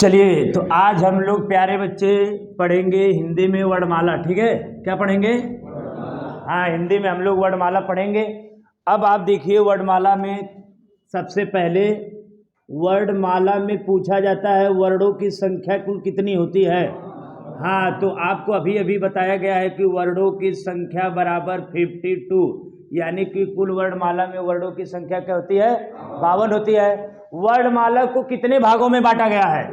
चलिए, तो आज हम लोग प्यारे बच्चे पढ़ेंगे हिंदी में वर्णमाला। ठीक है, क्या पढ़ेंगे? हाँ, हिंदी में हम लोग वर्णमाला पढ़ेंगे। अब आप देखिए, वर्णमाला में सबसे पहले वर्णमाला में पूछा जाता है वर्णों की संख्या कुल कितनी होती है। हाँ, तो आपको अभी अभी बताया गया है कि वर्णों की संख्या बराबर 52, यानी कि कुल वर्णमाला में वर्णों की संख्या क्या होती है? 52 होती है। वर्णमाला को कितने भागों में बांटा गया है?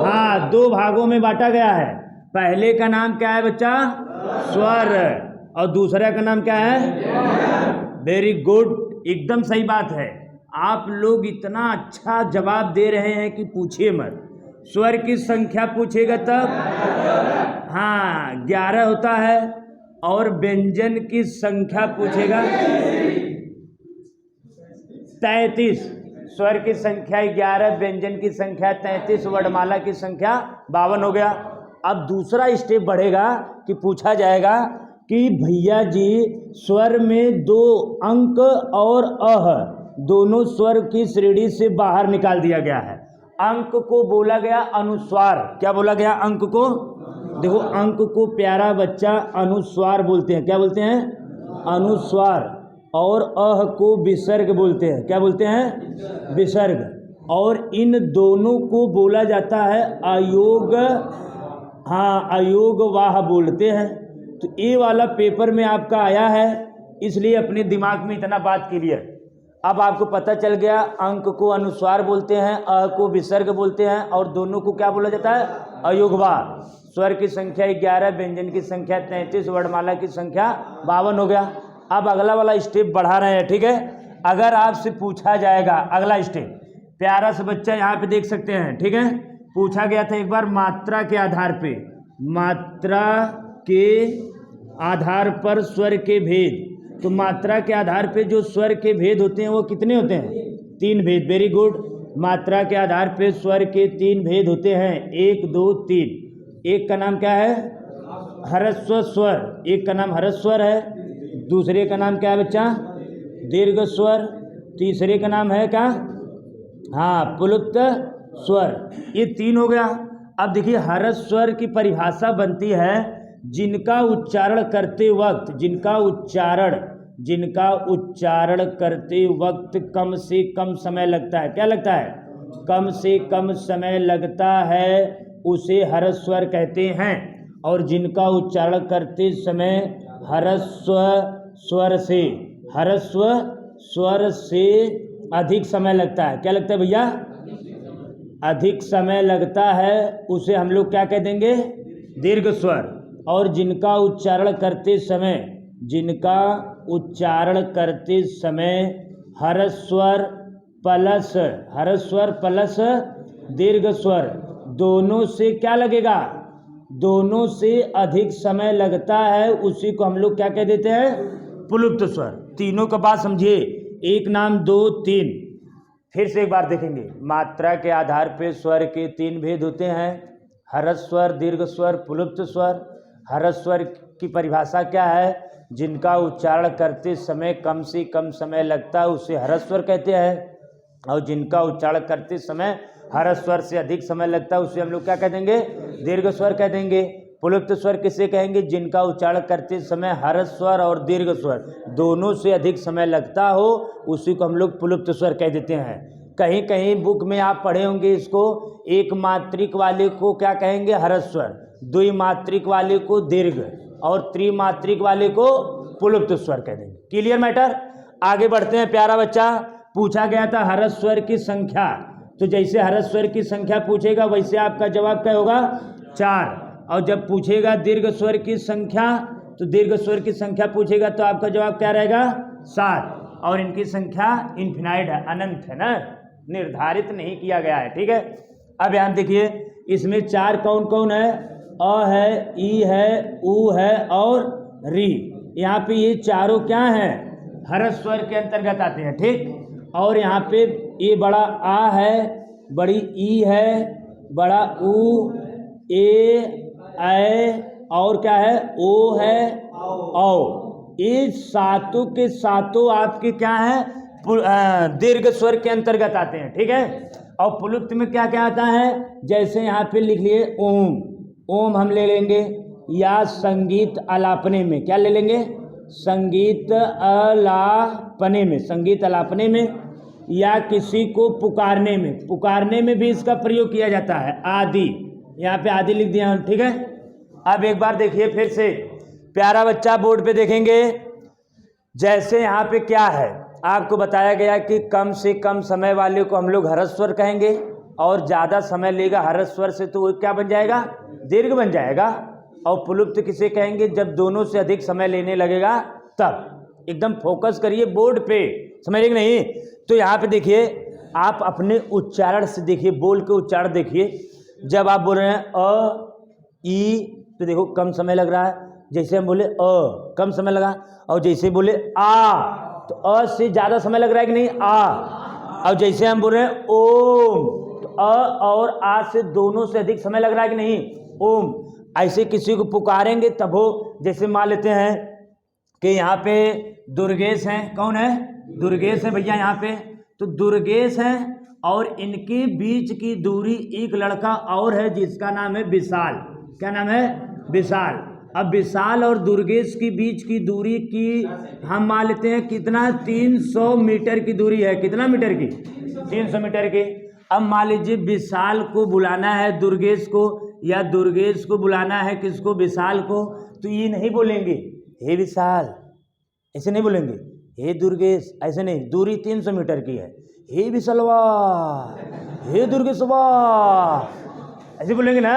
हाँ, 2 भागों में बांटा गया है। पहले का नाम क्या है बच्चा? स्वर, और दूसरा का नाम क्या है? वेरी गुड, एकदम सही बात है। आप लोग इतना अच्छा जवाब दे रहे हैं कि पूछिए मत। स्वर की संख्या पूछेगा तब हाँ 11 होता है, और व्यंजन की संख्या पूछेगा 33। स्वर की संख्या 11, व्यंजन की संख्या 33, वर्णमाला की संख्या 52 हो गया। अब दूसरा स्टेप बढ़ेगा कि पूछा जाएगा कि भैया जी स्वर में 2 अंक और अह दोनों स्वर की श्रेणी से बाहर निकाल दिया गया है। अंक को बोला गया अनुस्वार। क्या बोला गया? अंक को। देखो, अंक को प्यारा बच्चा अनुस्वार बोलते हैं। क्या बोलते हैं? अनुस्वार। और अह को विसर्ग बोलते हैं। क्या बोलते हैं? विसर्ग। और इन दोनों को बोला जाता है अयोग। हाँ, अयोग वाह बोलते हैं। तो ये वाला पेपर में आपका आया है, इसलिए अपने दिमाग में इतना बात क्लियर। अब आपको पता चल गया, अंक को अनुस्वार बोलते हैं, अ को विसर्ग बोलते हैं, और दोनों को क्या बोला जाता है? अयोगवाह। स्वर की संख्या 11, व्यंजन की संख्या 33, वर्णमाला की संख्या 52 हो गया। अब अगला वाला स्टेप बढ़ा रहे हैं। ठीक है, अगर आपसे पूछा जाएगा अगला स्टेप, प्यारा सा बच्चा यहाँ पे देख सकते हैं। ठीक है, पूछा गया था एक बार मात्रा के आधार पे, मात्रा के आधार पर स्वर के भेद। तो मात्रा के आधार पे जो स्वर के भेद होते हैं वो कितने होते हैं? 3 भेद। Very good. मात्रा के आधार पे स्वर के 3 भेद होते हैं, 1, 2, 3। एक का नाम क्या है? ह्रस्व स्वर। एक का नाम ह्रस्व स्वर है। दूसरे का नाम क्या है बच्चा? दीर्घ स्वर। तीसरे का नाम है क्या? हाँ, प्लुप्त स्वर। ये 3 हो गया। अब देखिए, ह्रस्व स्वर की परिभाषा बनती है जिनका उच्चारण करते वक्त कम से कम समय लगता है। क्या लगता है? कम से कम समय लगता है, उसे ह्रस्व स्वर कहते हैं। और जिनका उच्चारण करते समय ह्रस्व स्वर से अधिक समय लगता है। क्या लगता है भैया? अधिक समय लगता है, उसे हम लोग क्या कह देंगे? दीर्घ स्वर। और जिनका उच्चारण करते समय ह्रस्व स्वर प्लस दीर्घ स्वर दोनों से क्या लगेगा? दोनों से अधिक समय लगता है, उसी को हम लोग क्या कह देते हैं? प्लुप्त स्वर। तीनों का बात समझिए, 1 नाम 2 3। फिर से एक बार देखेंगे, मात्रा के आधार पे स्वर के 3 भेद होते हैं, ह्रस्व स्वर, दीर्घ स्वर, प्लुप्त स्वर। ह्रस्व स्वर की परिभाषा क्या है? जिनका उच्चारण करते समय कम से कम समय लगता है, उसे ह्रस्व स्वर कहते हैं। और जिनका उच्चारण करते समय ह्रस्व स्वर से अधिक समय लगता है, उसे हम लोग क्या कह देंगे? दीर्घ स्वर कह देंगे। प्लुप्त स्वर किसे कहेंगे? जिनका उच्चारण करते समय ह्रस्व स्वर और दीर्घ स्वर दोनों से अधिक समय लगता हो, उसी को हम लोग प्लुप्त स्वर कह देते हैं। कहीं कहीं बुक में आप पढ़े होंगे इसको, एक मात्रिक वाले को क्या कहेंगे? ह्रस्व स्वर, द्विमात्रिक वाले को दीर्घ, और त्रिमात्रिक वाले को प्लुप्त स्वर कह देंगे। Clear matter? आगे बढ़ते हैं। प्यारा बच्चा, पूछा गया था ह्रस्व स्वर की संख्या। तो जैसे ह्रस्व स्वर की संख्या पूछेगा, वैसे आपका जवाब क्या होगा? 4। और जब पूछेगा दीर्घ स्वर की संख्या, तो दीर्घ स्वर की संख्या पूछेगा तो आपका जवाब क्या रहेगा? 7। और इनकी संख्या इनफिनाइट है, अनंत है ना, निर्धारित नहीं किया गया है। ठीक है, अब यहाँ देखिए, इसमें 4 कौन कौन है? अ है, ई है, उ है और री। यहाँ पे ये चारों क्या हैं? ह्रस्व स्वर के अंतर्गत आते हैं। ठीक, और यहाँ पे ये बड़ा आ है, बड़ी ई है, बड़ा उ, ए, और क्या है? ओ है, औ। ये सातों के सातों आपके क्या हैं? दीर्घ स्वर के अंतर्गत आते हैं। ठीक है, और पुलुप्त में क्या क्या आता है, जैसे यहाँ पे लिख लिए ओम, ओम हम ले लेंगे, या संगीत अलापने में, क्या ले लेंगे, संगीत अलापने में, संगीत अलापने में, या किसी को पुकारने में, पुकारने में भी इसका प्रयोग किया जाता है, आदि, यहाँ पे आदि लिख दिया हम, ठीक है। अब एक बार देखिए फिर से, प्यारा बच्चा बोर्ड पे देखेंगे, जैसे यहाँ पे क्या है, आपको बताया गया कि कम से कम समय वाले को हम लोग ह्रस्वर कहेंगे, और ज़्यादा समय लेगा ह्रस्वर से तो वो क्या बन जाएगा, दीर्घ बन जाएगा। और पुलुप्त किसे कहेंगे, जब दोनों से अधिक समय लेने लगेगा तब। एकदम फोकस करिए बोर्ड पे, समझ कि नहीं। तो यहाँ पे देखिए, आप अपने उच्चारण से देखिए, बोल के उच्चारण देखिए। जब आप बोल रहे हैं अ ई, तो देखो कम समय लग रहा है, जैसे हम बोले अ कम समय लगा, और जैसे बोले आ तो अ से ज़्यादा समय लग रहा है कि नहीं, आ। और जैसे हम बोल रहे हैं ओम, तो अ और आ से दोनों से अधिक समय लग रहा है कि नहीं, ओम। ऐसे किसी को पुकारेंगे तब हो, जैसे मान लेते हैं कि यहाँ पे दुर्गेश हैं, कौन है, दुर्गेश है भैया यहाँ पे, तो दुर्गेश हैं, और इनके बीच की दूरी एक लड़का और है जिसका नाम है विशाल, क्या नाम है, विशाल। अब विशाल और दुर्गेश के बीच की दूरी की हम मान लेते हैं कितना, 300 मीटर की दूरी है, कितना मीटर की, 300 मीटर की। अब मान लीजिए विशाल को बुलाना है दुर्गेश को, या दुर्गेश को बुलाना है किसको, विशाल को, तो ये नहीं बोलेंगे हे विशाल, ऐसे नहीं बोलेंगे, हे दुर्गेश, ऐसे नहीं, दूरी 300 मीटर की है, हे विशालवा, हे दुर्गेशवा, ऐसे बोलेंगे ना,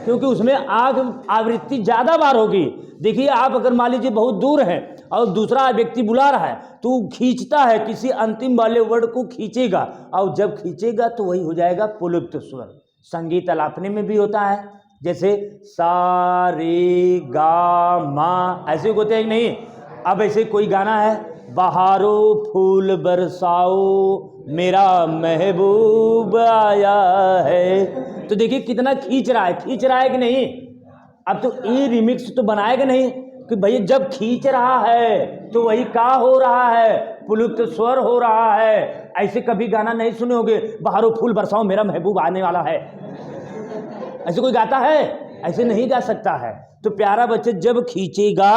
क्योंकि उसमें आग आवृत्ति ज़्यादा बार होगी। देखिए आप अगर मान लीजिए बहुत दूर है और दूसरा व्यक्ति बुला रहा है, तो खींचता है, किसी अंतिम वाले वर्ड को खींचेगा, और जब खींचेगा तो वही हो जाएगा पुलुप्त स्वर। संगीत अलापने में भी होता है, जैसे सा रे गा मा, ऐसे होते हैं कि नहीं। अब ऐसे कोई गाना है, बहारो फूल बरसाओ मेरा महबूब आया है, तो देखिए कितना खींच रहा है, खींच रहा है कि नहीं। अब तो ये रिमिक्स तो बनाएगा नहीं कि भैया जब खींच रहा है तो वही का हो रहा है, पुलुप्त स्वर हो रहा है। ऐसे कभी गाना नहीं सुने होगे, बहारो फूल बरसाओ मेरा महबूब आने वाला है, ऐसे कोई गाता है, ऐसे नहीं गा सकता है। तो प्यारा बच्चे, जब खींचेगा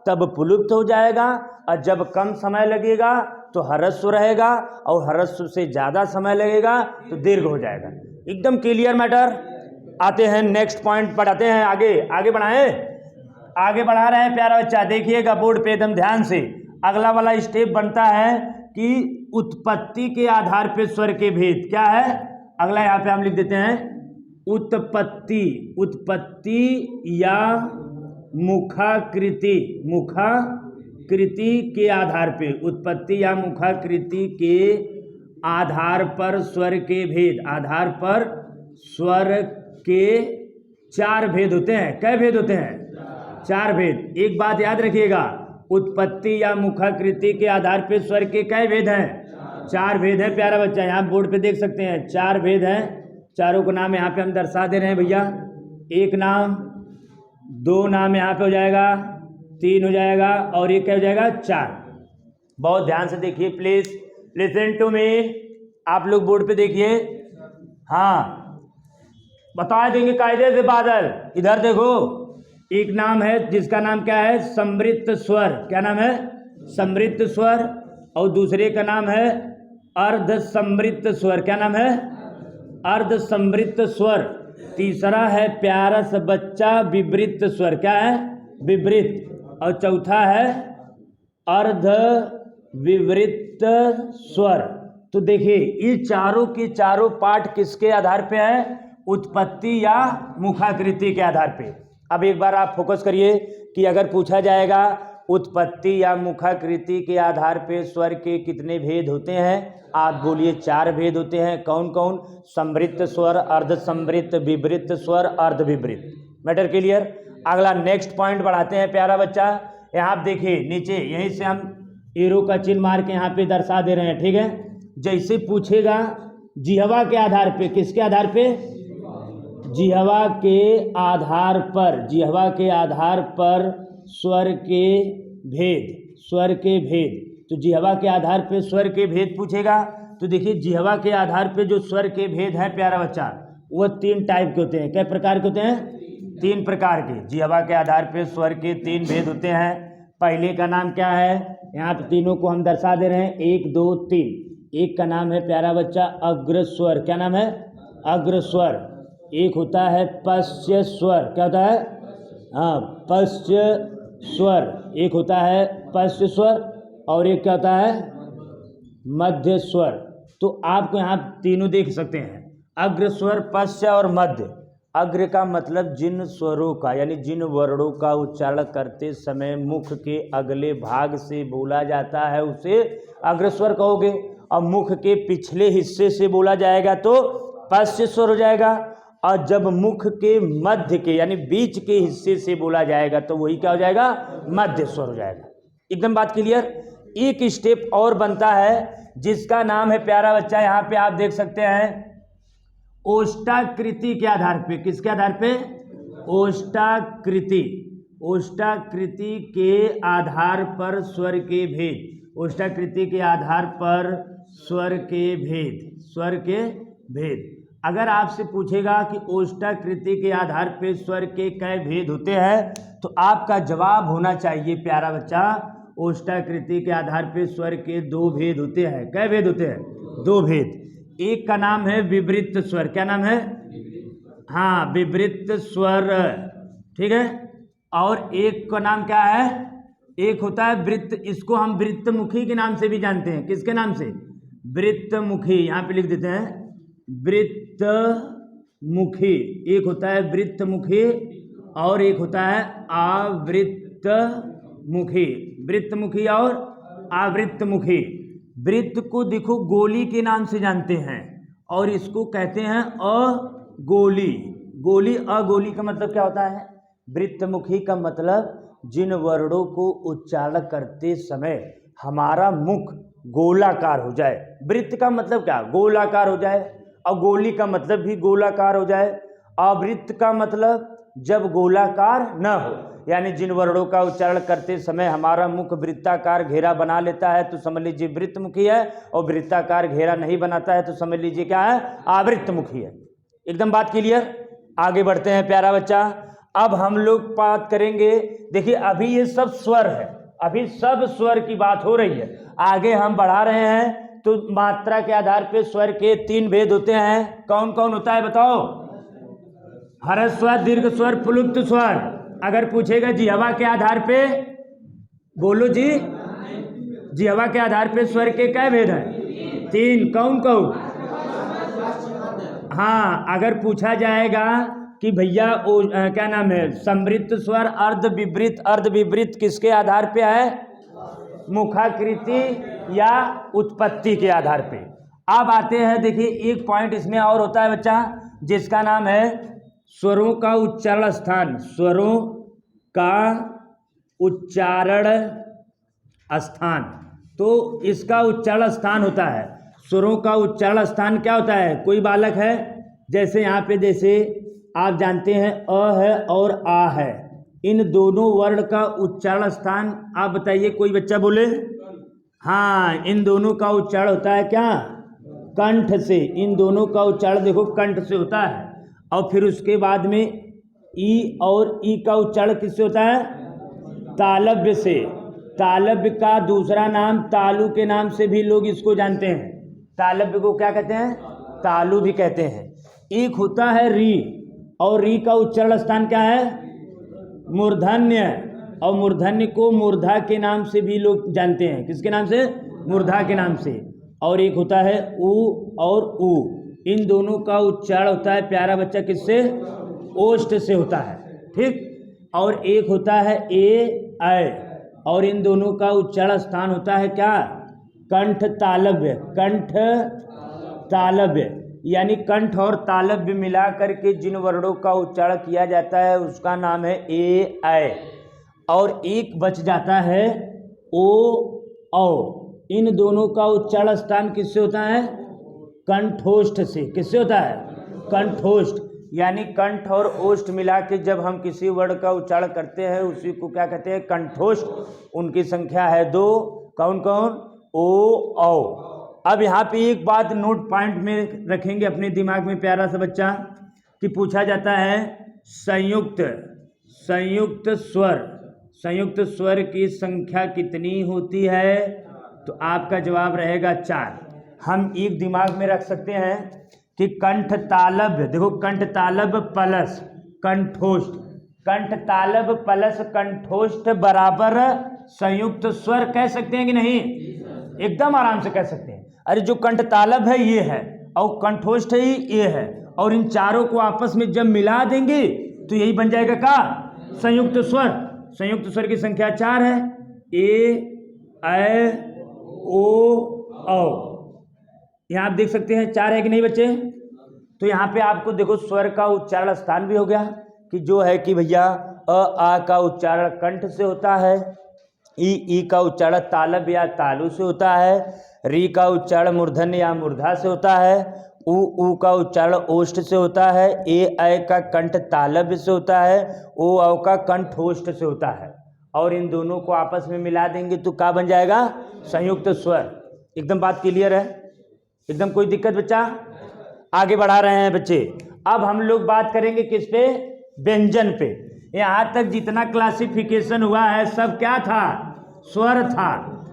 तब पुलुप्त हो जाएगा, और जब कम समय लगेगा तो ह्रस्व रहेगा, और ह्रस्व से ज़्यादा समय लगेगा तो दीर्घ हो जाएगा। एकदम क्लियर मैटर। आते हैं नेक्स्ट पॉइंट, पढ़ाते हैं आगे, आगे बढ़ाएं, आगे बढ़ा रहे हैं प्यारा बच्चा, देखिएगा बोर्ड पे एकदम ध्यान से। अगला वाला स्टेप बनता है कि उत्पत्ति के आधार पे स्वर के भेद, क्या है अगला, यहाँ पे हम लिख देते हैं उत्पत्ति, उत्पत्ति या मुखाकृति, मुखाकृति के आधार पे, उत्पत्ति या मुखाकृति के आधार पर स्वर के भेद, आधार पर स्वर के 4 भेद होते हैं। कै भेद होते हैं, 4 भेद। एक बात याद रखिएगा, उत्पत्ति या मुखाकृति के आधार पे स्वर के कै भेद हैं, 4 भेद हैं प्यारा बच्चा, यहाँ बोर्ड पे देख सकते हैं 4 भेद हैं। चारों को नाम यहाँ पे हम दर्शा दे रहे हैं भैया, 1 नाम, 2 नाम यहाँ पे हो जाएगा, 3 हो जाएगा, और ये क्या हो जाएगा 4। बहुत ध्यान से देखिए प्लीज, लिसन टू मी, आप लोग बोर्ड पे देखिए। हाँ बता देंगे कायदे से बादल, इधर देखो, एक नाम है जिसका नाम क्या है, समृद्ध स्वर, क्या नाम है, समृद्ध स्वर, और दूसरे का नाम है अर्ध समृद्ध स्वर, क्या नाम है, अर्ध समृद्ध स्वर। तीसरा है प्यारा सा बच्चा विवृत स्वर, क्या है, विवृत, और चौथा है अर्ध विवृत स्वर। तो देखिए ये चारों के चारों पाठ किसके आधार पे है, उत्पत्ति या मुखाकृति के आधार पे। अब एक बार आप फोकस करिए कि अगर पूछा जाएगा उत्पत्ति या मुखाकृति के आधार पे स्वर के कितने भेद होते हैं, आप बोलिए 4 भेद होते हैं। कौन कौन, समृद्ध स्वर, अर्ध समृद्ध, विवृत स्वर, अर्ध विवृत। Matter clear. अगला नेक्स्ट पॉइंट बढ़ाते हैं प्यारा बच्चा, यहाँ आप देखिए नीचे, यहीं से हम एरो का चिन्ह मार के यहाँ पे दर्शा दे रहे हैं, ठीक है। जैसे पूछेगा जिह्वा के आधार पे, किसके आधार पे, जिह्वा के आधार पर, जिह्वा के आधार पर स्वर के भेद, स्वर के भेद। तो जिह्वा के आधार पे स्वर के भेद पूछेगा तो देखिए जिह्वा के आधार पे जो स्वर के भेद हैं प्यारा बच्चा, वो 3 टाइप के होते हैं। क्या प्रकार के होते हैं? 3 प्रकार के। जिह्वा के आधार पे स्वर के 3 भेद होते हैं। पहले का नाम क्या है? यहाँ पे तीनों को हम दर्शा दे रहे हैं, 1 2 3। एक का नाम है प्यारा बच्चा अग्र स्वर। क्या नाम है? अग्र स्वर। एक होता है पश्च स्वर। क्या होता है? हाँ, पश्च स्वर। एक होता है पश्च स्वर और एक क्या होता है? मध्य स्वर। तो आपको यहाँ तीनों देख सकते हैं, अग्र स्वर, पश्च और मध्य। अग्र का मतलब जिन स्वरों का यानी जिन वर्णों का उच्चारण करते समय मुख के अगले भाग से बोला जाता है उसे अग्र स्वर कहोगे। और मुख के पिछले हिस्से से बोला जाएगा तो पश्च स्वर हो जाएगा। और जब मुख के मध्य के यानी बीच के हिस्से से बोला जाएगा तो वही क्या हो जाएगा? मध्य स्वर हो जाएगा। एकदम बात क्लियर। एक स्टेप और बनता है जिसका नाम है प्यारा बच्चा, यहाँ पे आप देख सकते हैं, ओष्ठाकृति के आधार पे। किसके आधार पे? ओष्ठाकृति। ओष्ठाकृति के आधार पर स्वर के भेद। ओष्ठाकृति के आधार पर स्वर के भेद। स्वर के भेद। अगर आपसे पूछेगा कि ओष्ठाकृति के आधार पे स्वर के कै भेद होते हैं तो आपका जवाब होना चाहिए प्यारा बच्चा, ओष्ठाकृति के आधार पे स्वर के 2 भेद होते हैं। कै भेद होते हैं? 2 भेद। एक का नाम है विवृत स्वर। क्या नाम है? हाँ, विवृत स्वर। ठीक है। और एक का नाम क्या है? एक होता है वृत्त। इसको हम वृत्तमुखी के नाम से भी जानते हैं। किसके नाम से? वृत्तमुखी। यहाँ पे लिख देते हैं वृत्तमुखी। एक होता है वृत्तमुखी और एक होता है आवृत्तमुखी। वृत्तमुखी और आवृत्तमुखी। वृत्त को देखो गोली के नाम से जानते हैं और इसको कहते हैं अगोली। गोली, अगोली का मतलब क्या होता है? वृत्तमुखी का मतलब जिन वर्णों को उच्चारण करते समय हमारा मुख गोलाकार हो जाए। वृत्त का मतलब क्या? गोलाकार हो जाए। और गोली का मतलब भी गोलाकार हो जाए। आवृत्त का मतलब जब गोलाकार न हो, यानी जिन वर्णों का उच्चारण करते समय हमारा मुख वृत्ताकार घेरा बना लेता है तो समझ लीजिए वृत्तमुखी है, और वृत्ताकार घेरा नहीं बनाता है तो समझ लीजिए क्या है? आवृत्तमुखी है। एकदम बात क्लियर। आगे बढ़ते हैं प्यारा बच्चा। अब हम लोग बात करेंगे, देखिए अभी ये सब स्वर है, अभी सब स्वर की बात हो रही है। आगे हम बढ़ा रहे हैं तो मात्रा के आधार पे स्वर के 3 भेद होते हैं। कौन कौन होता है बताओ? हर्ष स्वर, दीर्घ स्वर, प्लुप्त स्वर। अगर पूछेगा जिह्वा के आधार पे, बोलो जी, जिह्वा के आधार पे स्वर के क्या भेद हैं? 3। कौन कौन? हाँ, अगर पूछा जाएगा कि भैया क्या नाम है, समृद्ध स्वर, अर्ध विवृत, अर्ध विवृत किसके आधार पे है? मुखाकृति या उत्पत्ति के आधार पे। अब आते हैं, देखिए एक पॉइंट इसमें और होता है बच्चा जिसका नाम है स्वरों का उच्चारण स्थान। स्वरों का उच्चारण स्थान। तो इसका उच्चारण स्थान होता है, स्वरों का उच्चारण स्थान क्या होता है? कोई बालक है, जैसे यहाँ पे जैसे आप जानते हैं अ है और आ है, इन दोनों वर्ण का उच्चारण स्थान आप बताइए, कोई बच्चा बोले। हाँ, इन दोनों का उच्चारण होता है क्या? कंठ से। इन दोनों का उच्चारण देखो कंठ से होता है। और फिर उसके बाद में ई और ई का उच्चारण किससे होता है? तालव्य से। तालव्य का दूसरा नाम तालु के नाम से भी लोग इसको जानते हैं। तालव्य को क्या कहते हैं? तालु भी कहते हैं। एक होता है री, और री का उच्चारण स्थान क्या है? मूर्धन्य। और मूर्धन्य को मूर्धा के नाम से भी लोग जानते हैं। किसके नाम से? मूर्धा के नाम से। और एक होता है उ और उ, इन दोनों का उच्चारण होता है प्यारा बच्चा किससे? ओष्ठ से होता है। ठीक। और एक होता है ए ऐ, और इन दोनों का उच्चारण स्थान होता है क्या? कंठ तालव्य। कंठ तालव्य, यानी कंठ और तालव्य मिला करके जिन वर्णों का उच्चारण किया जाता है उसका नाम है ए ऐ। और एक बच जाता है ओ औ। इन दोनों का उच्चारण स्थान किससे होता है? कंठोष्ठ से। किससे होता है? कंठोष्ठ। यानी कंठ और ओष्ठ मिला के जब हम किसी वर्ण का उच्चारण करते हैं उसी को क्या कहते हैं? कंठोष्ठ। उनकी संख्या है 2। कौन कौन? ओ औ। अब यहाँ पे एक बात नोट पॉइंट में रखेंगे अपने दिमाग में प्यारा सा बच्चा, कि पूछा जाता है संयुक्त स्वर की संख्या कितनी होती है, तो आपका जवाब रहेगा 4। हम एक दिमाग में रख सकते हैं कि कंठ तालब, देखो कंठ तालब प्लस कंठोष्ठ, कंठ तालब प्लस कंठोष्ठ बराबर संयुक्त स्वर कह सकते हैं कि नहीं? एकदम आराम से कह सकते हैं। अरे जो कंठ तालब है ये है और कंठोष्ठ है ये है, और इन चारों को आपस में जब मिला देंगे तो यही बन जाएगा का संयुक्त स्वर। संयुक्त स्वर की संख्या 4 है, ए ऐ ओ औ। यहाँ आप देख सकते हैं 4 है कि नहीं बच्चे? तो यहाँ पे आपको देखो स्वर का उच्चारण स्थान भी हो गया, कि जो है कि भैया अ आ का उच्चारण कंठ से होता है, ई का उच्चारण तालब या तालु से होता है, री का उच्चारण मूर्धन्य या मूर्धा से होता है, ऊ का उच्चारण ओष्ठ से होता है, ए ऐ का कंठ तालव्य से होता है, ओ औ का कंठोष्ठ से होता है, और इन दोनों को आपस में मिला देंगे तो क्या बन जाएगा? संयुक्त स्वर। एकदम बात क्लियर है? एकदम कोई दिक्कत बच्चा? आगे बढ़ा रहे हैं बच्चे। अब हम लोग बात करेंगे किस पे? व्यंजन पे। यहाँ तक जितना क्लासिफिकेशन हुआ है सब क्या था? स्वर था।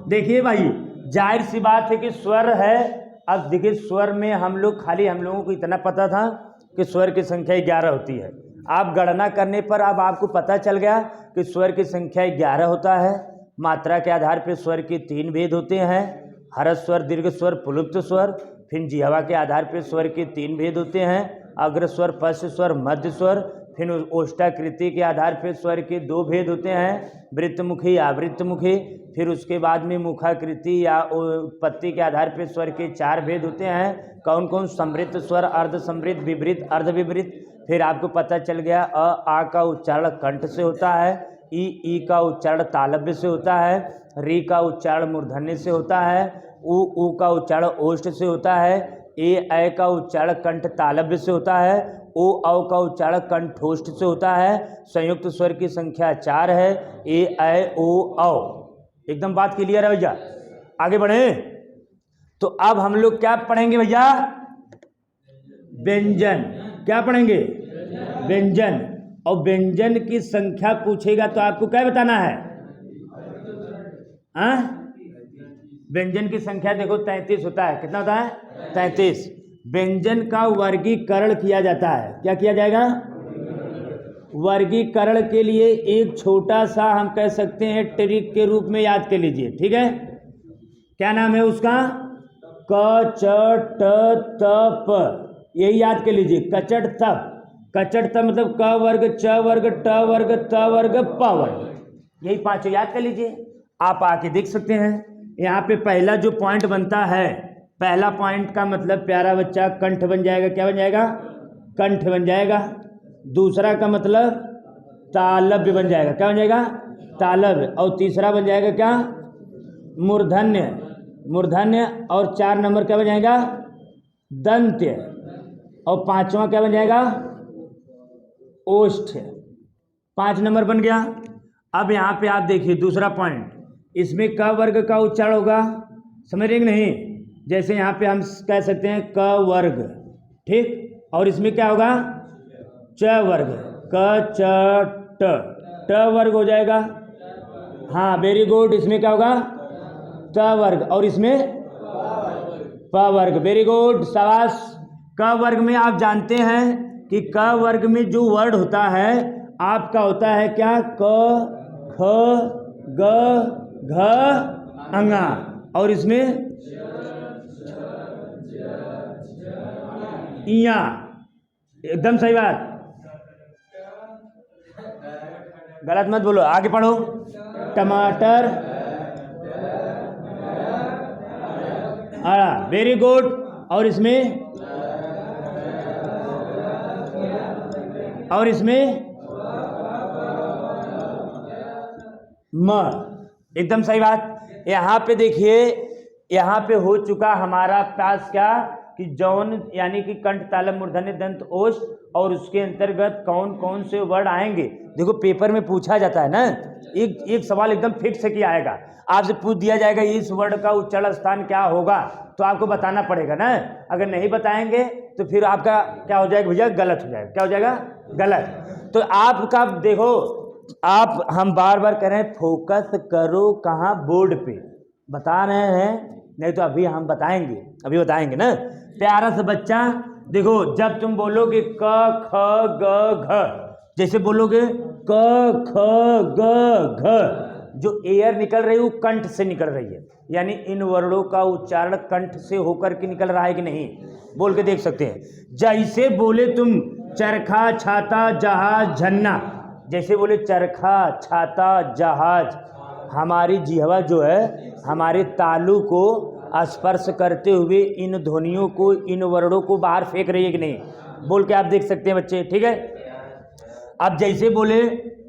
देखिए भाई, जाहिर सी बात है कि स्वर है। अब देखिए स्वर में हम लोगों को इतना पता था कि स्वर की संख्या 11 होती है। आप गणना करने पर अब आपको पता चल गया कि स्वर की संख्या 11 होता है। मात्रा के आधार पर स्वर के 3 भेद होते हैं, हर्ष स्वर, दीर्घ स्वर, प्लुप्त स्वर। फिर जिह्वा के आधार पर स्वर के 3 भेद होते हैं, अग्र स्वर, पश्च स्वर, मध्य स्वर। फिर ओष्ठाकृति के आधार पर स्वर के 2 भेद होते हैं, वृत्तमुखी, आवृत्तमुखी। फिर उसके बाद में मुखाकृति या उत्पत्ति के आधार पर स्वर के 4 भेद होते हैं। कौन कौन? समृद्ध स्वर, अर्ध समृद्ध, विवृत, अर्ध विवृत। फिर आपको पता चल गया अ आ का उच्चारण कंठ से होता है, ई का उच्चारण तालव्य से होता है, री का उच्चारण मूर्धन्य से होता है, ऊ का उच्चारण ओष्ठ से होता है, ए ऐ का उच्चारण कंठ तालव्य से होता है, ओ औ का उच्चारण कंठोष्ठ से होता है। संयुक्त स्वर की संख्या 4 है, ए ऐ ओ औ। एकदम बात क्लियर है भैया? आगे बढ़े तो अब हम लोग क्या पढ़ेंगे भैया? व्यंजन। क्या पढ़ेंगे? व्यंजन। और व्यंजन की संख्या पूछेगा तो आपको क्या बताना है? व्यंजन की संख्या देखो 33 होता है। कितना होता है? 33। व्यंजन का वर्गीकरण किया जाता है। क्या किया जाएगा? वर्गीकरण के लिए एक छोटा सा हम कह सकते हैं ट्रिक के रूप में याद कर लीजिए, ठीक है? क्या नाम है उसका? क च ट त प। यही याद कर लीजिए, कचट तप। कचट तप मतलब क वर्ग, च वर्ग, ट वर्ग, त वर्ग, प वर्ग। यही 5 याद कर लीजिए। आप आके देख सकते हैं यहाँ पे पहला जो पॉइंट बनता है, पहला पॉइंट का मतलब प्यारा बच्चा कंठ बन जाएगा। क्या बन जाएगा? कंठ बन जाएगा। दूसरा का मतलब तालव्य बन जाएगा। क्या बन जाएगा? तालव्य। और तीसरा बन जाएगा क्या? मूर्धन्य। मूर्धन्य। और 4 नंबर क्या बन जाएगा? दंत्य। और 5वां क्या बन जाएगा? ओष्ठ। 5 नंबर बन गया। अब यहाँ पे आप देखिए दूसरा पॉइंट, इसमें क वर्ग का उच्चारण होगा। समझ रहे कि नहीं? जैसे यहाँ पे हम कह सकते हैं क वर्ग, ठीक। और इसमें क्या होगा? च वर्ग। क च ट वर्ग हो जाएगा। हाँ वेरी गुड। इसमें क्या होगा? त वर्ग। और इसमें प वर्ग। वेरी गुड, शाबाश। क वर्ग में आप जानते हैं कि क वर्ग में जो वर्ड होता है आपका होता है क्या? क ख ग घ अंगा। और इसमें इया। एकदम सही बात, गलत मत बोलो। आगे पढ़ो। टमाटर, वेरी गुड। और इसमें म। एकदम सही बात। यहाँ पे देखिए, यहाँ पे हो चुका हमारा पास क्या? कि जौन यानी कि कंठ तालम मूर्धन्य दंत ओष्ठ और उसके अंतर्गत कौन कौन से वर्ड आएंगे। देखो पेपर में पूछा जाता है ना, एक सवाल एकदम फिक्स है कि आएगा, आपसे पूछ दिया जाएगा इस वर्ड का उच्चारण स्थान क्या होगा, तो आपको बताना पड़ेगा ना। अगर नहीं बताएंगे तो फिर आपका क्या हो जाएगा भैया, गलत हो जाएगा। क्या हो जाएगा, गलत। तो आपका देखो, आप हम बार बार कह रहे हैं फोकस करो कहाँ, बोर्ड पे बता रहे हैं, नहीं तो अभी हम बताएंगे, अभी बताएंगे ना। प्यारा सा बच्चा देखो, जब तुम बोलोगे क ख ग घ, जैसे बोलोगे क ख ग घ, जो एयर निकल रही है वो कंठ से निकल रही है, यानी इन वर्णों का उच्चारण कंठ से होकर के निकल रहा है कि नहीं, बोल के देख सकते हैं। जैसे बोले तुम चरखा छाता जहाज झन्ना, जैसे बोले चरखा छाता जहाज, हमारी जिह्वा जो है हमारे तालु को स्पर्श करते हुए इन ध्वनियों को, इन वर्णों को बाहर फेंक रही है कि नहीं, बोल के आप देख सकते हैं बच्चे, ठीक है। अब जैसे बोले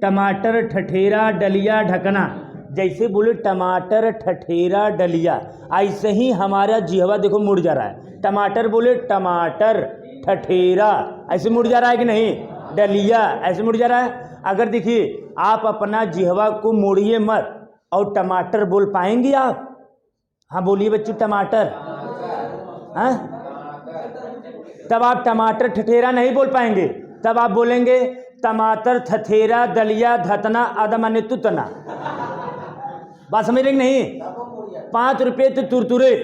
टमाटर ठठेरा डलिया ढकना, जैसे बोले टमाटर ठठेरा डलिया, ऐसे ही हमारा जिह्वा देखो मुड़ जा रहा है। टमाटर बोले टमाटर, ठठेरा ऐसे मुड़ जा रहा है कि नहीं, डलिया ऐसे मुड़ जा रहा है। अगर देखिए आप अपना जिह्वा को मोड़िए मत और टमाटर बोल पाएंगे आप? हाँ बोलिए बच्चों, टमाटर, हाँ, तब आप टमाटर ठठेरा नहीं बोल पाएंगे, तब आप बोलेंगे टमाटर थथेरा दलिया धतना अदमने तुतना। बात समझ रहे नहीं? 5 रुपये तो तुरतुरे,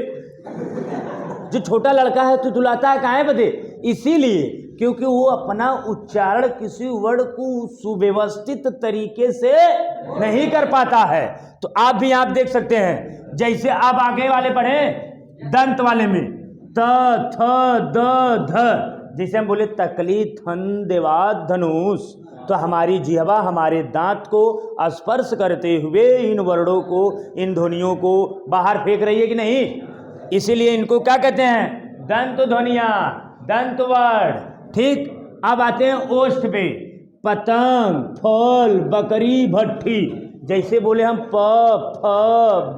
जो छोटा लड़का है तो तुलाता है काहे बदे, इसीलिए क्योंकि वो अपना उच्चारण किसी वर्ड को सुव्यवस्थित तरीके से नहीं कर पाता है। तो आप भी आप देख सकते हैं, जैसे आप आगे वाले पढ़े दंत वाले में त थ द ध, जैसे हम बोले तकली थन देवा धनुष, तो हमारी जिह्वा हमारे दांत को स्पर्श करते हुए इन वर्णों को, इन ध्वनियों को बाहर फेंक रही है कि नहीं, इसीलिए इनको क्या कहते हैं, दंत ध्वनिया, दंत वर्ड, ठीक। अब आते हैं ओष्ठ पे, पतंग फल बकरी भट्ठी, जैसे बोले हम प फ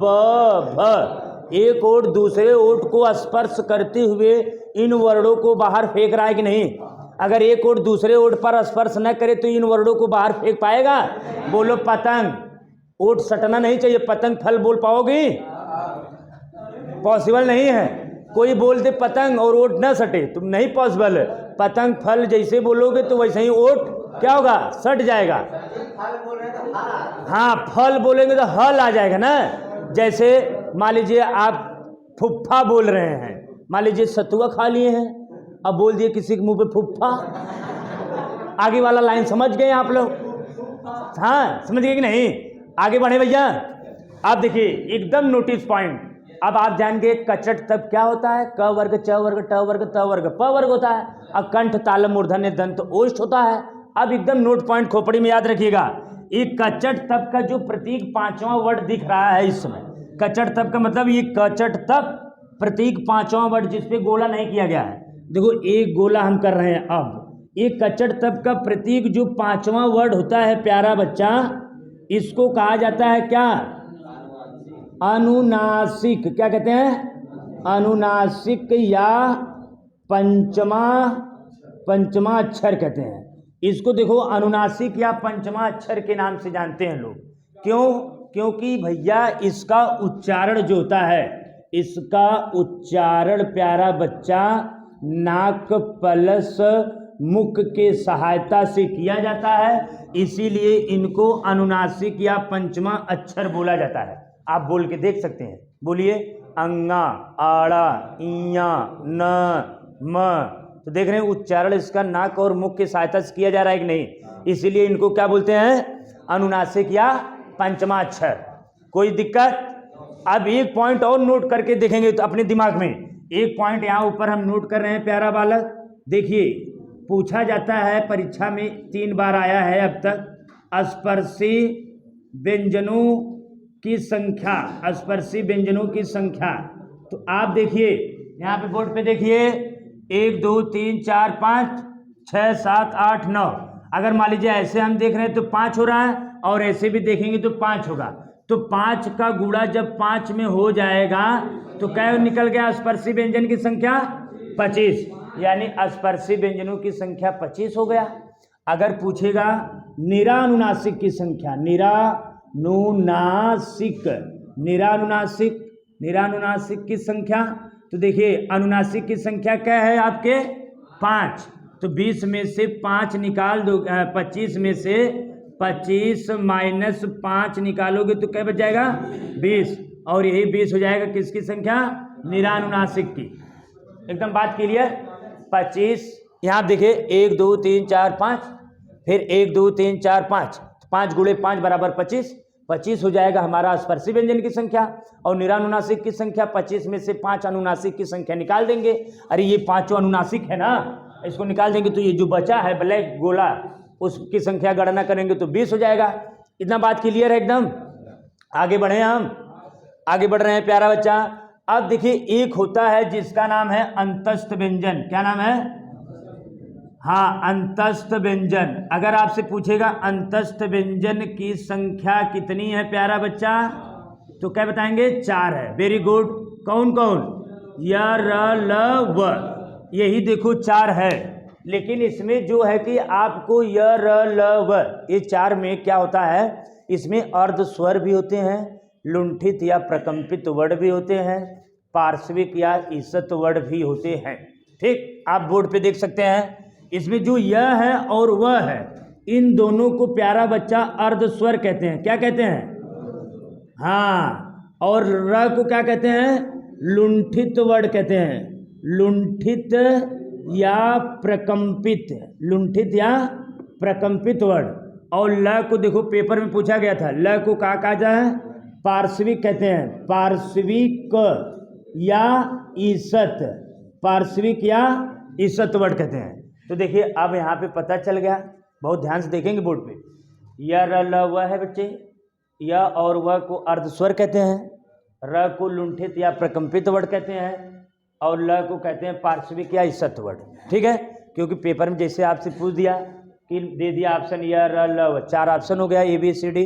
ब भ, एक ओठ दूसरे ओठ को स्पर्श करते हुए इन वर्णों को बाहर फेंक रहा है कि नहीं। अगर एक ओठ दूसरे ओठ पर स्पर्श न करे तो इन वर्णों को बाहर फेंक पाएगा। बोलो पतंग, ओठ सटना नहीं चाहिए, पतंग फल बोल पाओगे, पॉसिबल नहीं है। कोई बोल दे पतंग और ओठ न सटे तो नहीं पॉसिबल है। पतंग फल जैसे बोलोगे तो वैसे ही ओठ क्या होगा, सट जाएगा। हाँ फल बोलेंगे तो हल आ जाएगा ना। जैसे मान लीजिए आप फुफ्फा बोल रहे हैं, मान लीजिए सतुआ खा लिए हैं, अब बोल दिए किसी के मुंह पे फुफ्फा, आगे वाला लाइन समझ गए आप लोग? हाँ समझ गए कि नहीं? आगे बढ़े भैया। आप देखिए एकदम नोटिस पॉइंट, अब आप जानेंगे कचट तब क्या होता है, क वर्ग च वर्ग ट वर्ग त वर्ग प वर्ग होता है, और कंठ तालम मूर्धन्य दंत ओष्ठ होता है। अब एकदम नोट पॉइंट खोपड़ी में याद रखिएगा, एक कचट तब का जो प्रतीक 5वां वर्ड दिख रहा है इस समय, कचट तब का मतलब ये कचट तब प्रतीक 5वां वर्ड जिसपे गोला नहीं किया गया है। देखो एक गोला हम कर रहे हैं। अब एक कचट तब का प्रतीक जो 5वां वर्ड होता है प्यारा बच्चा, इसको कहा जाता है क्या, अनुनासिक। क्या कहते हैं, अनुनासिक या पंचमा अक्षर कहते हैं इसको। देखो अनुनासिक या पंचमा अक्षर के नाम से जानते हैं लोग, क्यों? क्योंकि भैया इसका उच्चारण जो होता है, इसका उच्चारण प्यारा बच्चा नाक पलस मुख के सहायता से किया जाता है, इसीलिए इनको अनुनासिक या पंचमा अक्षर बोला जाता है। आप बोल के देख सकते हैं, बोलिए अंगा आड़ा इया न म, तो देख रहे हैं उच्चारण इसका नाक और मुख की सहायता से किया जा रहा है कि नहीं, इसीलिए इनको क्या बोलते हैं, अनुनासिक या पंचमा अक्षर। कोई दिक्कत? अब एक पॉइंट और नोट करके देखेंगे तो अपने दिमाग में एक पॉइंट यहाँ ऊपर हम नोट कर रहे हैं प्यारा बालक। देखिए पूछा जाता है परीक्षा में 3 बार आया है अब तक, स्पर्शी व्यंजनों की संख्या, स्पर्शी व्यंजनों की संख्या। तो आप देखिए यहाँ पे बोर्ड पे देखिए 1 2 3 4 5 6 7 8 9। अगर मान लीजिए ऐसे हम देख रहे हैं तो 5 हो रहा है, और ऐसे भी देखेंगे तो 5 होगा। तो 5 का गुणा जब 5 में हो जाएगा तो क्या निकल गया स्पर्शी व्यंजन की संख्या, 25, यानी स्पर्शी व्यंजनों की संख्या 25 हो गया। अगर पूछेगा निरानुनासिक की संख्या, निरानुनासिक की संख्या, तो देखिए अनुनासिक की संख्या क्या है आपके 5, तो 20 में से 5 निकाल दो, 25 में से 25 माइनस 5 निकालोगे तो क्या बच जाएगा 20, और यही 20 हो जाएगा किसकी संख्या, निरानुनासिक की। एकदम बात क्लियर। 25 यहाँ देखिए 1 2 3 4 5, फिर 1 2 3 4 5, 5 गुणे 5 बराबर 25 हो जाएगा हमारा स्पर्शी व्यंजन की संख्या। और निरानुनासिक की संख्या 25 में से 5 अनुनासिक की संख्या निकाल देंगे। अरे ये 5 अनुनासिक है ना, इसको निकाल देंगे तो ये जो बचा है ब्लैक गोला उसकी संख्या गणना करेंगे तो 20 हो जाएगा। इतना बात क्लियर है एकदम। आगे बढ़े, हम आगे बढ़ रहे हैं प्यारा बच्चा। अब देखिए एक होता है जिसका नाम है अंतस्थ व्यंजन। क्या नाम है, हाँ अंतस्थ व्यंजन। अगर आपसे पूछेगा अंतस्थ व्यंजन की संख्या कितनी है प्यारा बच्चा, तो क्या बताएंगे 4 है। Very good. कौन कौन, य र ल व, यही देखो 4 है। लेकिन इसमें जो है कि आपको य र ल व, ये 4 में क्या होता है, इसमें अर्ध स्वर भी होते हैं, लुंठित या प्रकंपित वर्ण भी होते हैं, पार्श्विक या ईसत वर्ण भी होते हैं। ठीक, आप बोर्ड पे देख सकते हैं। इसमें जो यह है और वह है, इन दोनों को प्यारा बच्चा अर्ध स्वर कहते हैं। क्या कहते हैं, हाँ, और र को क्या कहते हैं, लुंठित वर्ण कहते हैं, लुंठित या प्रकंपित, लुंठित या प्रकंपित वर्ण। और ल को देखो पेपर में पूछा गया था, ल को क्या कहा जाए, पार्श्विक कहते हैं, पार्श्विक या ईसत, पार्श्विक या ईसत वर्ण कहते हैं। तो देखिए अब यहाँ पे पता चल गया, बहुत ध्यान से देखेंगे बोर्ड पे। यह र ल व है बच्चे, यह और वह को अर्ध स्वर कहते हैं, र को लुंठित या प्रकंपित वर्ण कहते हैं, और ल को कहते हैं पार्श्विक या ईसत वर्ण। ठीक है, क्योंकि पेपर में जैसे आपसे पूछ दिया कि दे दिया ऑप्शन यह र ल व, 4 ऑप्शन हो गया ABCD,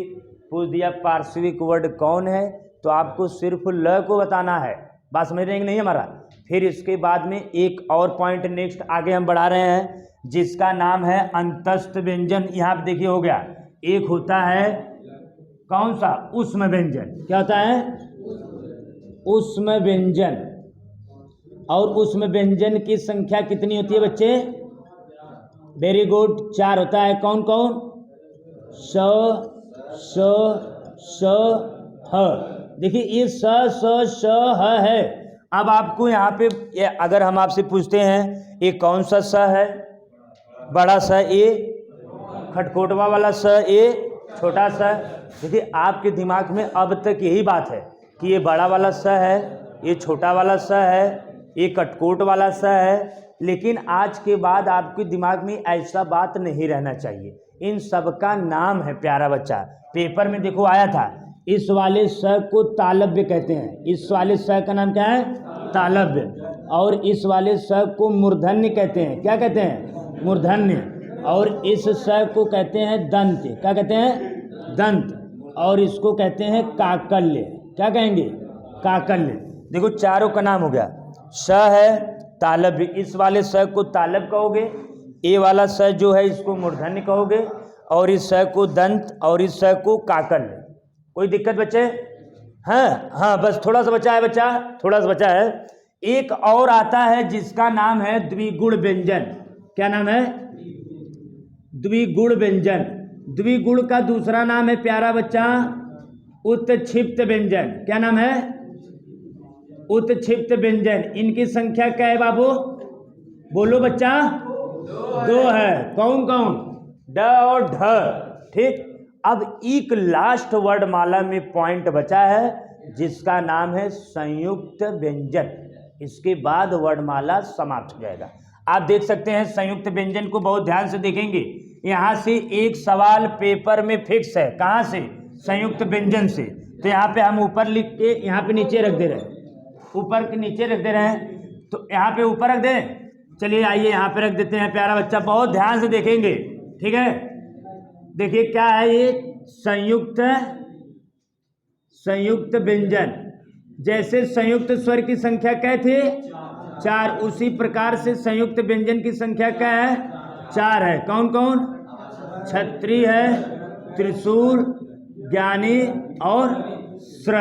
पूछ दिया पार्श्विक वर्ण कौन है, तो आपको सिर्फ ल को बताना है। बात समझ रहे हैं कि नहीं हमारा। फिर इसके बाद में एक और पॉइंट नेक्स्ट आगे हम बढ़ा रहे हैं, जिसका नाम है अंतस्थ व्यंजन। यहाँ पे देखिए हो गया, एक होता है कौन सा, उष्म व्यंजन। क्या होता है, उष्म व्यंजन। और उष्म व्यंजन की संख्या कितनी होती है बच्चे, वेरी गुड, 4 होता है। कौन कौन, स श ह। देखिए ये स ह है। अब आपको यहाँ पे अगर हम आपसे पूछते हैं ये कौन सा स है, बड़ा स, ये खटकोटवा वाला स, ये छोटा सा। देखिए आपके दिमाग में अब तक यही बात है कि ये बड़ा वाला स है, ये छोटा वाला स है, ये कटकोट वाला स है। लेकिन आज के बाद आपके दिमाग में ऐसा बात नहीं रहना चाहिए। इन सब का नाम है प्यारा बच्चा, पेपर में देखो आया था, इस वाले स को तालव्य कहते हैं। इस वाले स का नाम क्या है, तालव्य। और इस वाले स को मूर्धन्य कहते हैं। क्या कहते हैं, मूर्धन्य। और इस स को कहते हैं दंत। क्या कहते हैं, दंत। और इसको कहते हैं काकल्य। क्या कहेंगे, काकल्य। देखो चारों का नाम हो गया, स है तालव्य, इस वाले स को तालव्य कहोगे, ये वाला स जो है इसको मूर्धन्य कहोगे, और इस स को दंत, और इस स को काकल्य। कोई दिक्कत बच्चे, हाँ, बस थोड़ा सा बचा है बच्चा, थोड़ा सा बचा है। एक और आता है जिसका नाम है द्विगुण व्यंजन। क्या नाम है, द्विगुण व्यंजन। द्विगुण का दूसरा नाम है प्यारा बच्चा उत्क्षिप्त व्यंजन। क्या नाम है, उत्क्षिप्त व्यंजन। इनकी संख्या क्या है बाबू, बोलो बच्चा, 2 है। कौन कौन, ड और ढ। ठीक, अब एक लास्ट वर्णमाला में पॉइंट बचा है जिसका नाम है संयुक्त व्यंजन। इसके बाद वर्णमाला समाप्त हो जाएगा। आप देख सकते हैं संयुक्त व्यंजन को बहुत ध्यान से देखेंगे। यहाँ से एक सवाल पेपर में फिक्स है, कहाँ से, संयुक्त व्यंजन से। तो यहाँ पे हम ऊपर लिख के यहाँ पे नीचे रख दे रहे हैं, ऊपर के नीचे रख दे रहे हैं। तो यहाँ पे ऊपर रख दें, चलिए आइए यहाँ पे रख देते हैं प्यारा बच्चा, बहुत ध्यान से देखेंगे। ठीक है, देखिए क्या है ये, संयुक्त व्यंजन। जैसे संयुक्त स्वर की संख्या क्या थी, 4। उसी प्रकार से संयुक्त व्यंजन की संख्या क्या है? 4 है। कौन कौन? छत्री है, त्रिशूल, ज्ञानी और स्र।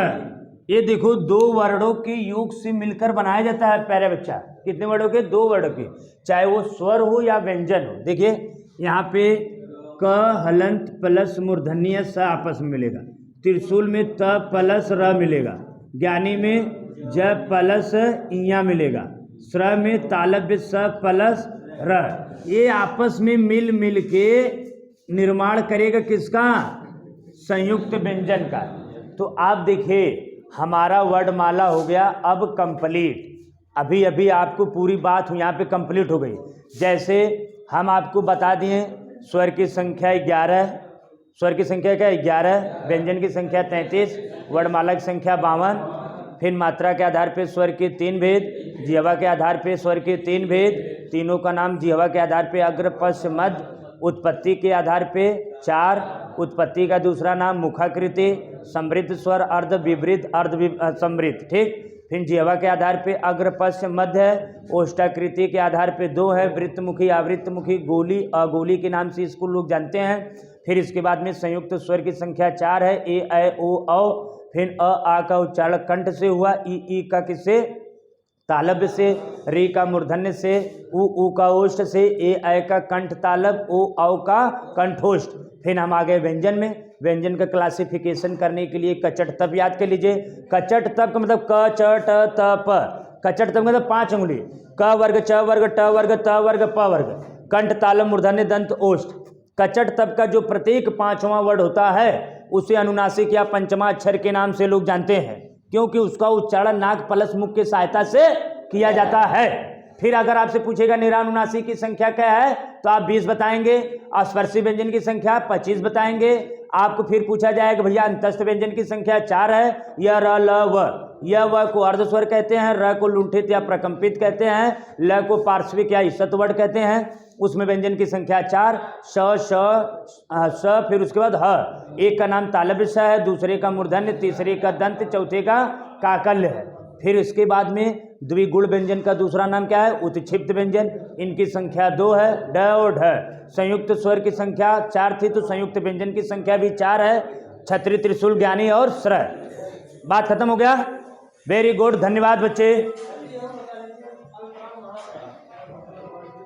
ये देखो 2 वर्णों के योग से मिलकर बनाया जाता है प्यारे बच्चा। कितने वर्णों के? 2 वर्णों के, चाहे वो स्वर हो या व्यंजन हो। देखिए यहाँ पे क हलंत प्लस मूर्धन्य स आपस में मिलेगा, त्रिशूल में त प्लस र मिलेगा, ज्ञानी में ज प्लस इया मिलेगा, स्र में तालव्य स प्लस र। ये आपस में मिल के निर्माण करेगा किसका? संयुक्त व्यंजन का। तो आप देखिए हमारा वर्णमाला हो गया अब कंप्लीट। अभी अभी आपको पूरी बात यहाँ पे कंप्लीट हो गई। जैसे हम आपको बता दिए स्वर की संख्या 11, स्वर की संख्या क्या? 11, व्यंजन की संख्या 33, वर्णमाला की संख्या 52, फिर मात्रा के आधार पे स्वर के 3 भेद, जिह्वा के आधार पे स्वर के 3 भेद, तीनों का नाम जिह्वा के आधार पे अग्र पश्च मध्य, उत्पत्ति के आधार पे 4, उत्पत्ति का दूसरा नाम मुखाकृति, समृद्ध स्वर, अर्ध विवृत, अर्ध समृद्ध, ठीक। फिर जिह्वा के आधार पे अग्र पश्च मध्य है, ओष्ठाकृति के आधार पे 2 है, वृत्तमुखी, अवृत्तमुखी, गोली, अगोली के नाम से इसको लोग जानते हैं। फिर इसके बाद में संयुक्त स्वर की संख्या 4 है, ए ऐ ओ औ। फिर अ आ का उच्चारण कंठ से हुआ, ई का किससे? तालव्य से, रे का मूर्धन्य से, उ का ओष्ठ से, ए ऐ का कंठ तालव, ओ औ का कंठोष्ठ। फिर हम आ गए व्यंजन में। व्यंजन का क्लासिफिकेशन करने के लिए कचट तप याद कर लीजिए। कचट तप का मतलब क च ट त प। कचट तप मतलब 5 उंगली, क वर्ग, च वर्ग, ट वर्ग, त वर्ग, प वर्ग, कंठ तालव मूर्धन्य दंत ओष्ठ। कचट तप का जो प्रत्येक 5वां वर्ड होता है उसे अनुनासिक या पंचमा अक्षर के नाम से लोग जानते हैं, क्योंकि उसका उच्चारण नाक प्लस मुख की सहायता से किया जाता है। फिर अगर आपसे पूछेगा निरानुनासिक की संख्या क्या है तो आप 20 बताएंगे, स्पर्शी व्यंजन की संख्या 25 बताएंगे। आपको फिर पूछा जाएगा भैया अंतस्थ व्यंजन की संख्या 4 है, यह र ल व, यह व को अर्धस्वर कहते हैं, र को लुंठित या प्रकंपित कहते हैं, ल को पार्श्विक या ईसत वर्ड कहते हैं। उसमें व्यंजन की संख्या 4, श, फिर उसके बाद ह। एक का नाम तालव्य स है, दूसरे का मूर्धन्य, तीसरे का दंत, चौथे का काकल्य है। फिर इसके बाद में द्विगुण व्यंजन का दूसरा नाम क्या है? उत्क्षिप्त व्यंजन। इनकी संख्या 2 है, ड और ढ। संयुक्त स्वर की संख्या 4 थी तो संयुक्त व्यंजन की संख्या भी 4 है, छत्री, त्रिशूल, ज्ञानी और स्र। बात खत्म हो गया। वेरी गुड, धन्यवाद बच्चे।